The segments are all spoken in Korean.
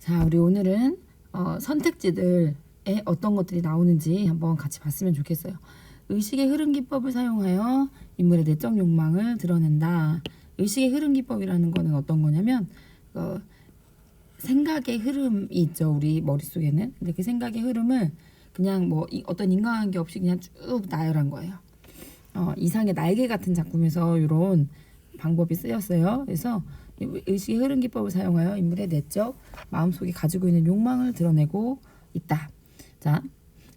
자, 우리 오늘은 선택지들에 어떤 것들이 나오는지 한번 같이 봤으면 좋겠어요. 의식의 흐름 기법을 사용하여 인물의 내적 욕망을 드러낸다. 의식의 흐름 기법이라는 거는 어떤 거냐면 생각의 흐름이 있죠, 우리 머릿속에는. 근데 그 생각의 흐름을 그냥 뭐 어떤 인과관계 없이 그냥 쭉 나열한 거예요. 이상의 날개 같은 작품에서 이런 방법이 쓰였어요. 그래서 의식의 흐름 기법을 사용하여 인물의 내적 마음속에 가지고 있는 욕망을 드러내고 있다. 자,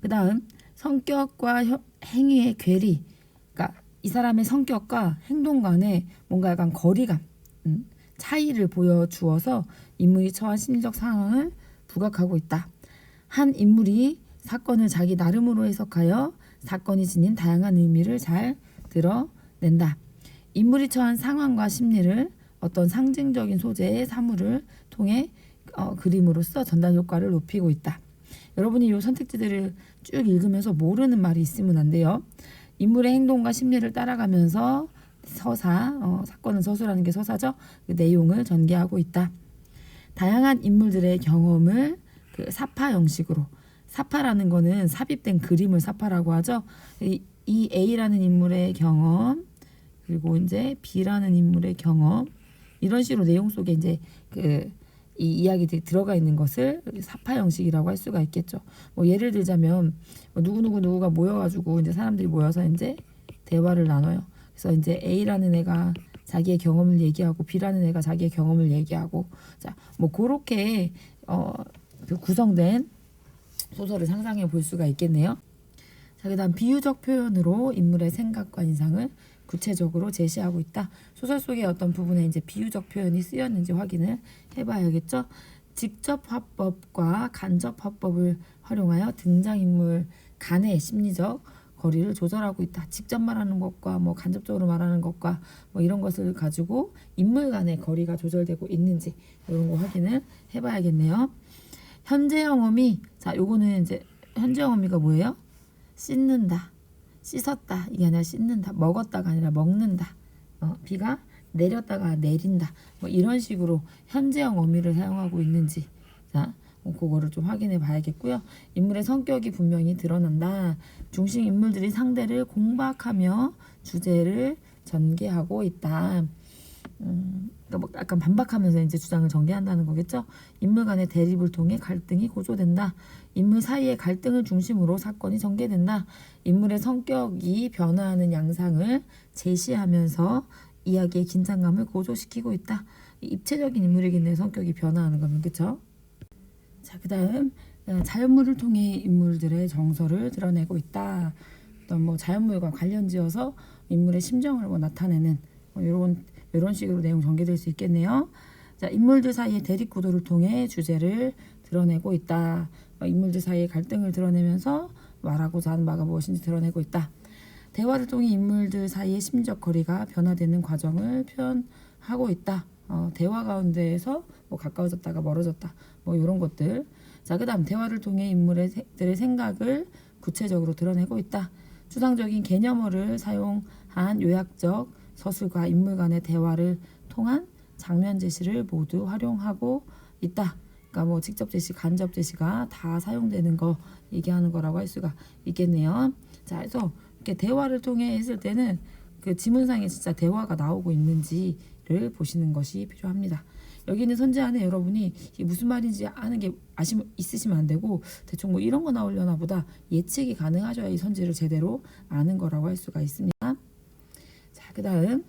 그 다음 성격과 행위의 괴리. 그러니까 이 사람의 성격과 행동 간에 뭔가 약간 거리감, 차이를 보여주어서 인물이 처한 심리적 상황을 부각하고 있다. 한 인물이 사건을 자기 나름으로 해석하여 사건이 지닌 다양한 의미를 잘 드러낸다. 인물이 처한 상황과 심리를 어떤 상징적인 소재의 사물을 통해 그림으로써 전달 효과를 높이고 있다. 여러분이 이 선택지들을 쭉 읽으면서 모르는 말이 있으면 안 돼요. 인물의 행동과 심리를 따라가면서 사건은 서술하는 게 서사죠. 그 내용을 전개하고 있다. 다양한 인물들의 경험을 그 사파 형식으로, 사파라는 거는 삽입된 그림을 사파라고 하죠. 이 A라는 인물의 경험, 그리고 이제 B라는 인물의 경험, 이런 식으로 내용 속에 이제 이 이야기들이 들어가 있는 것을 사파 형식이라고 할 수가 있겠죠. 뭐 예를 들자면 누구가 모여가지고 이제 사람들이 모여서 이제 대화를 나눠요. 그래서 이제 A라는 애가 자기의 경험을 얘기하고 B라는 애가 자기의 경험을 얘기하고, 자, 뭐 그렇게 구성된 소설을 상상해 볼 수가 있겠네요. 자, 그다음 비유적 표현으로 인물의 생각과 인상을 구체적으로 제시하고 있다. 소설 속의 어떤 부분에 이제 비유적 표현이 쓰였는지 확인을 해봐야겠죠. 직접 화법과 간접 화법을 활용하여 등장인물 간의 심리적 거리를 조절하고 있다. 직접 말하는 것과 뭐 간접적으로 말하는 것과 뭐 이런 것을 가지고 인물 간의 거리가 조절되고 있는지 이런 거 확인을 해봐야겠네요. 현재형 어미, 자, 요거는 이제 현재형 어미가 뭐예요? 씻는다, 씻었다, 이게 아니라 씻는다, 먹었다가 아니라 먹는다, 비가 내렸다가 내린다, 뭐 이런 식으로 현재형 어미를 사용하고 있는지, 자, 그거를 좀 확인해 봐야겠고요. 인물의 성격이 분명히 드러난다. 중심 인물들이 상대를 공박하며 주제를 전개하고 있다. 그러니까 뭐 약간 반박하면서 이제 주장을 전개한다는 거겠죠. 인물 간의 대립을 통해 갈등이 고조된다. 인물 사이의 갈등을 중심으로 사건이 전개된다. 인물의 성격이 변화하는 양상을 제시하면서 이야기의 긴장감을 고조시키고 있다. 입체적인 인물이겠네요. 성격이 변화하는 거면, 그렇죠? 자, 그 다음 자연물을 통해 인물들의 정서를 드러내고 있다. 어떤 뭐 자연물과 관련지어서 인물의 심정을 뭐 나타내는 이런 식으로 내용 전개될 수 있겠네요. 자, 인물들 사이의 대립 구도를 통해 주제를 드러내고 있다. 인물들 사이의 갈등을 드러내면서 말하고자 하는 바가 무엇인지 드러내고 있다. 대화를 통해 인물들 사이의 심적 거리가 변화되는 과정을 표현하고 있다. 대화 가운데에서 뭐 가까워졌다가 멀어졌다, 뭐 이런 것들. 자, 그다음 대화를 통해 인물들의 생각을 구체적으로 드러내고 있다. 추상적인 개념어를 사용한 요약적 서술과 인물 간의 대화를 통한 장면 제시를 모두 활용하고 있다. 그러니까 뭐 직접 제시, 간접 제시가 다 사용되는 거 얘기하는 거라고 할 수가 있겠네요. 자, 그래서 이렇게 대화를 통해 했을 때는 그 지문상에 진짜 대화가 나오고 있는지를 보시는 것이 필요합니다. 여기 있는 선지 안에 여러분이 이게 무슨 말인지 아는 게 있으시면 안 되고, 대충 뭐 이런 거 나오려나 보다 예측이 가능하셔야 이 선지를 제대로 아는 거라고 할 수가 있습니다. 자, 그 다음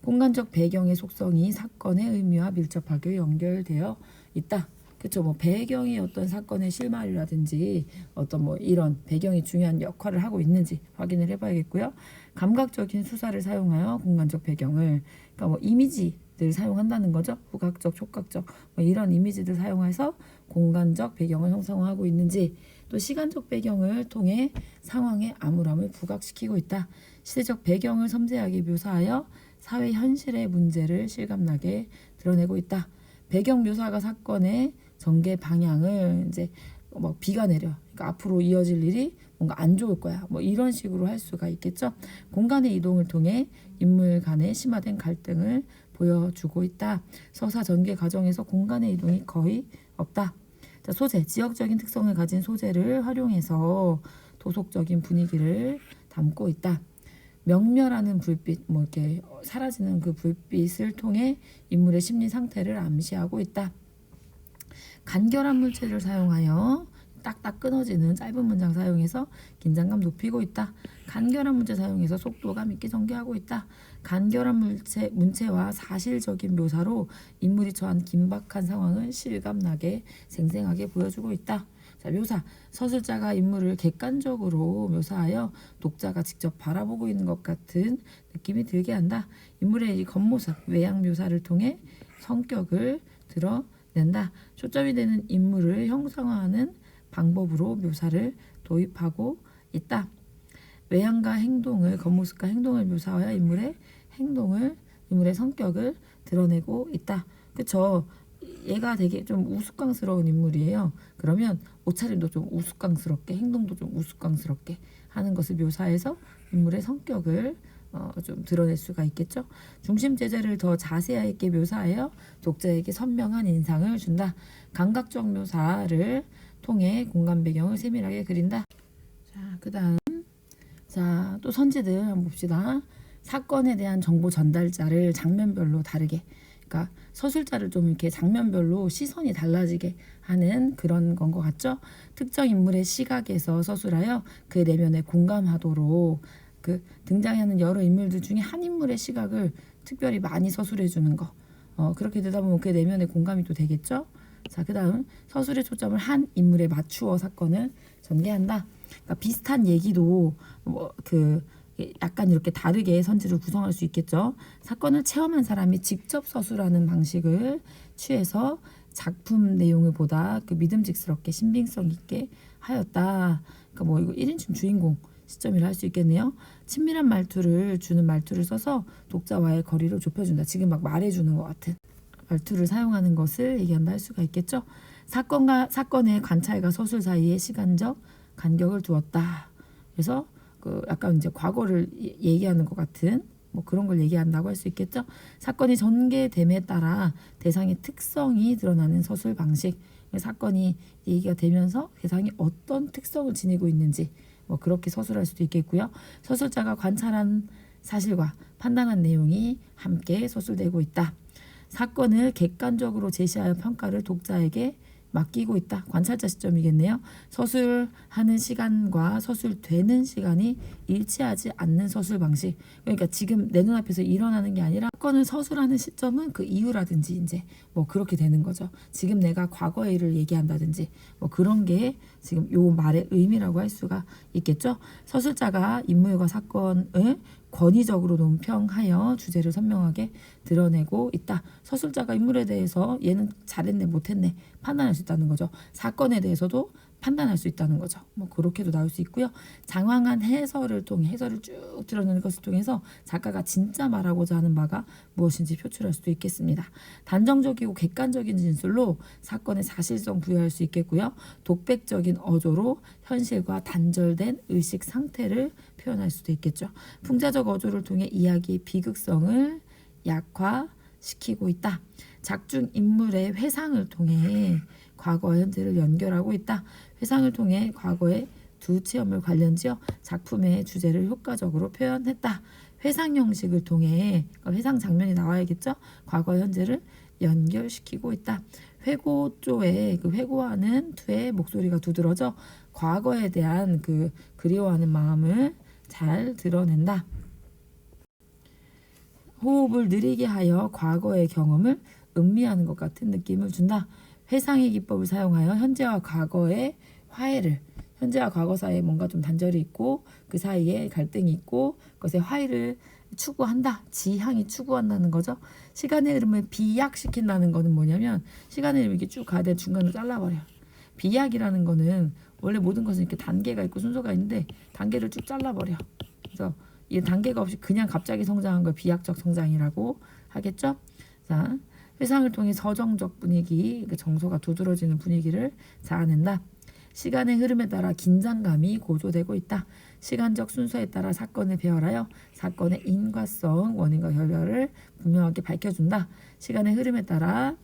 공간적 배경의 속성이 사건의 의미와 밀접하게 연결되어 있다. 그렇죠. 뭐 배경이 어떤 사건의 실마리라든지 어떤 뭐 이런 배경이 중요한 역할을 하고 있는지 확인을 해봐야겠고요. 감각적인 수사를 사용하여 공간적 배경을, 그러니까 뭐 이미지들 사용한다는 거죠. 후각적, 촉각적 뭐 이런 이미지들 사용해서 공간적 배경을 형성하고 있는지, 또 시간적 배경을 통해 상황의 암울함을 부각시키고 있다. 시대적 배경을 섬세하게 묘사하여 사회 현실의 문제를 실감나게 드러내고 있다. 배경 묘사가 사건의 전개 방향을 이제 뭐 비가 내려, 그러니까 앞으로 이어질 일이 뭔가 안 좋을 거야, 뭐 이런 식으로 할 수가 있겠죠. 공간의 이동을 통해 인물 간의 심화된 갈등을 보여주고 있다. 서사 전개 과정에서 공간의 이동이 거의 없다. 자, 소재, 지역적인 특성을 가진 소재를 활용해서 도속적인 분위기를 담고 있다. 명멸하는 불빛, 뭐 이렇게 사라지는 그 불빛을 통해 인물의 심리 상태를 암시하고 있다. 간결한 물체를 사용하여 딱딱 끊어지는 짧은 문장 사용해서 긴장감 높이고 있다. 간결한 문체 사용해서 속도감 있게 전개하고 있다. 간결한 문체와 사실적인 묘사로 인물이 처한 긴박한 상황을 실감나게 생생하게 보여주고 있다. 자, 묘사. 서술자가 인물을 객관적으로 묘사하여 독자가 직접 바라보고 있는 것 같은 느낌이 들게 한다. 인물의 이 겉모습, 외양 묘사를 통해 성격을 드러낸다. 초점이 되는 인물을 형상화하는 방법으로 묘사를 도입하고 있다. 외양과 행동을, 겉모습과 행동을 묘사하여 인물의 성격을 드러내고 있다. 그쵸? 얘가 되게 좀 우스꽝스러운 인물이에요. 그러면 옷차림도 좀 우스꽝스럽게, 행동도 좀 우스꽝스럽게 하는 것을 묘사해서 인물의 성격을 좀 드러낼 수가 있겠죠. 중심 제재를 더 자세하게 묘사하여 독자에게 선명한 인상을 준다. 감각적 묘사를 통해 공간 배경을 세밀하게 그린다. 자, 그다음 자, 또 선지들 한번 봅시다. 사건에 대한 정보 전달자를 장면별로 다르게, 그러니까 서술자를 좀 이렇게 장면별로 시선이 달라지게 하는 그런 건 것 같죠. 특정 인물의 시각에서 서술하여 그 내면에 공감하도록 그 등장하는 여러 인물들 중에 한 인물의 시각을 특별히 많이 서술해 주는 거. 그렇게 되다 보면 그 내면에 공감이 또 되겠죠. 자, 그 다음 서술의 초점을 한 인물에 맞추어 사건을 전개한다. 그러니까 비슷한 얘기도 약간 이렇게 다르게 선지를 구성할 수 있겠죠. 사건을 체험한 사람이 직접 서술하는 방식을 취해서 작품 내용을 보다 믿음직스럽게 신빙성 있게 하였다. 그러니까 뭐 이거 1인칭 주인공 시점이라 할 수 있겠네요. 친밀한 말투를 주는 말투를 써서 독자와의 거리를 좁혀준다. 지금 막 말해주는 것 같은 말투를 사용하는 것을 얘기한다 할 수가 있겠죠. 사건과 사건의 관찰과 서술 사이에 시간적 간격을 두었다. 그래서 약간 이제 과거를 얘기하는 것 같은 뭐 그런 걸 얘기한다고 할 수 있겠죠. 사건이 전개됨에 따라 대상의 특성이 드러나는 서술 방식. 사건이 얘기가 되면서 대상이 어떤 특성을 지니고 있는지 뭐 그렇게 서술할 수도 있겠고요. 서술자가 관찰한 사실과 판단한 내용이 함께 서술되고 있다. 사건을 객관적으로 제시하여 평가를 독자에게 맡기고 있다. 관찰자 시점이겠네요. 서술하는 시간과 서술되는 시간이 일치하지 않는 서술 방식. 그러니까 지금 내 눈앞에서 일어나는 게 아니라 사건을 서술하는 시점은 그 이유라든지 이제 뭐 그렇게 되는 거죠. 지금 내가 과거의 일을 얘기한다든지 뭐 그런 게 지금 요 말의 의미라고 할 수가 있겠죠. 서술자가 인물과 사건을 권위적으로 논평하여 주제를 선명하게 드러내고 있다. 서술자가 인물에 대해서 얘는 잘했네 못했네 판단할 수 있다는 거죠. 사건에 대해서도 판단할 수 있다는 거죠. 뭐 그렇게도 나올 수 있고요. 장황한 해설을 통해 해설을 쭉 드러내는 것을 통해서 작가가 진짜 말하고자 하는 바가 무엇인지 표출할 수도 있겠습니다. 단정적이고 객관적인 진술로 사건의 사실성 부여할 수 있겠고요. 독백적인 어조로 현실과 단절된 의식 상태를 표현할 수도 있겠죠. 풍자적 어조를 통해 이야기의 비극성을 약화시키고 있다. 작중 인물의 회상을 통해 과거와 현재를 연결하고 있다. 회상을 통해 과거의 두 체험을 관련지어 작품의 주제를 효과적으로 표현했다. 회상 형식을 통해 회상 장면이 나와야겠죠. 과거 현재를 연결시키고 있다. 회고조의 회고하는 투의 목소리가 두드러져 과거에 대한 그리워하는 마음을 잘 드러낸다. 호흡을 느리게 하여 과거의 경험을 음미하는 것 같은 느낌을 준다. 회상의 기법을 사용하여 현재와 과거의 화해를, 현재와 과거 사이에 뭔가 좀 단절이 있고 그 사이에 갈등이 있고 그것의 화해를 추구한다. 지향이 추구한다는 거죠. 시간의 흐름을 비약시킨다는 거는 뭐냐면 시간의 흐름이 이렇게 쭉 가야 돼 중간으로 잘라버려. 비약이라는 거는 원래 모든 것은 이렇게 단계가 있고 순서가 있는데 단계를 쭉 잘라버려. 그래서 이 단계가 없이 그냥 갑자기 성장한 걸 비약적 성장이라고 하겠죠. 자, 회상을 통해 서정적 분위기, 정서가 두드러지는 분위기를 자아낸다. 시간의 흐름에 따라 긴장감이 고조되고 있다. 시간적 순서에 따라 사건을 배열하여 사건의 인과성, 원인과 결과를 분명하게 밝혀준다. 시간의 흐름에 따라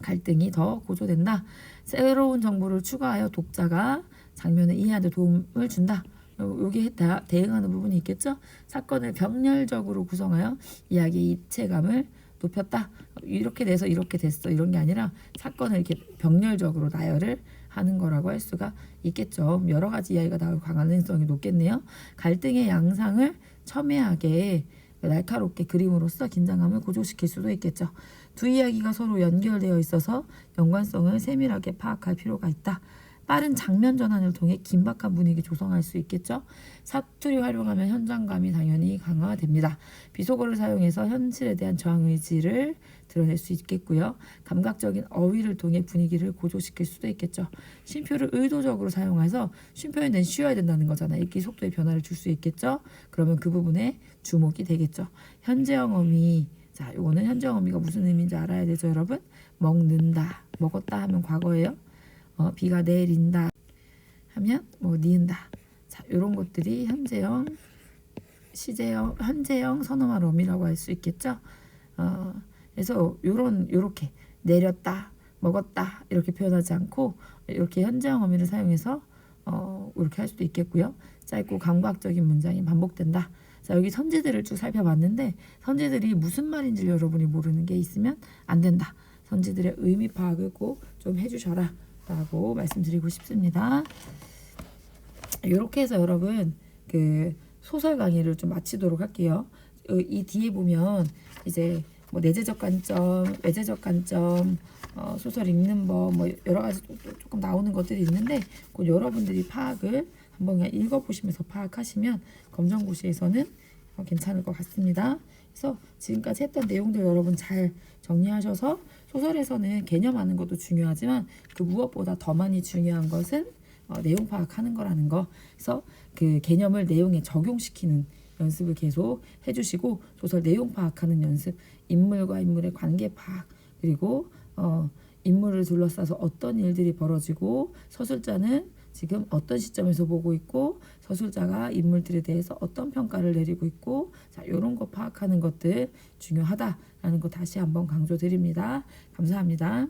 갈등이 더 고조된다. 새로운 정보를 추가하여 독자가 장면을 이해하는 데 도움을 준다. 여기에 대응하는 부분이 있겠죠. 사건을 병렬적으로 구성하여 이야기의 입체감을 높였다. 이렇게 돼서 이렇게 됐어. 이런 게 아니라 사건을 이렇게 병렬적으로 나열을 하는 거라고 할 수가 있겠죠. 여러 가지 이야기가 나올 가능성이 높겠네요. 갈등의 양상을 첨예하게 날카롭게 그림으로써 긴장감을 고조시킬 수도 있겠죠. 두 이야기가 서로 연결되어 있어서 연관성을 세밀하게 파악할 필요가 있다. 빠른 장면 전환을 통해 긴박한 분위기 조성할 수 있겠죠. 사투리 활용하면 현장감이 당연히 강화됩니다. 비속어를 사용해서 현실에 대한 저항 의지를 드러낼 수 있겠고요. 감각적인 어휘를 통해 분위기를 고조시킬 수도 있겠죠. 쉼표를 의도적으로 사용해서 쉼표는 낸 쉬어야 된다는 거잖아요. 읽기 속도에 변화를 줄 수 있겠죠. 그러면 그 부분에 주목이 되겠죠. 현재형 어미, 자, 요거는 현재형 어미가 무슨 의미인지 알아야 되죠, 여러분. 먹는다, 먹었다 하면 과거예요. 비가 내린다 하면 뭐 니은다. 자, 이런 것들이 현재형, 시제형, 현재형 선어말 어미라고 할 수 있겠죠. 그래서 요렇게 내렸다, 먹었다 이렇게 표현하지 않고 이렇게 현재형 어미를 사용해서 이렇게 할 수도 있겠고요. 짧고 감각적인 문장이 반복된다. 자, 여기 선지들을 쭉 살펴봤는데 선지들이 무슨 말인지 여러분이 모르는 게 있으면 안 된다. 선지들의 의미 파악을 꼭 좀 해주셔라 라고 말씀드리고 싶습니다. 이렇게 해서 여러분 그 소설 강의를 좀 마치도록 할게요. 이 뒤에 보면 이제 뭐 내재적 관점, 외재적 관점, 소설 읽는 법, 뭐 여러 가지 조금 나오는 것들이 있는데 그 여러분들이 파악을 한번 그냥 읽어보시면서 파악하시면 검정고시에서는 괜찮을 것 같습니다. 그래서 지금까지 했던 내용들 여러분 잘 정리하셔서 소설에서는 개념하는 것도 중요하지만 그 무엇보다 더 많이 중요한 것은 내용 파악하는 거라는 거. 그래서 그 개념을 내용에 적용시키는 연습을 계속 해주시고 소설 내용 파악하는 연습, 인물과 인물의 관계 파악, 그리고 인물을 둘러싸서 어떤 일들이 벌어지고 서술자는 지금 어떤 시점에서 보고 있고 서술자가 인물들에 대해서 어떤 평가를 내리고 있고 자, 이런 거 파악하는 것들 중요하다라는 거 다시 한번 강조드립니다. 감사합니다.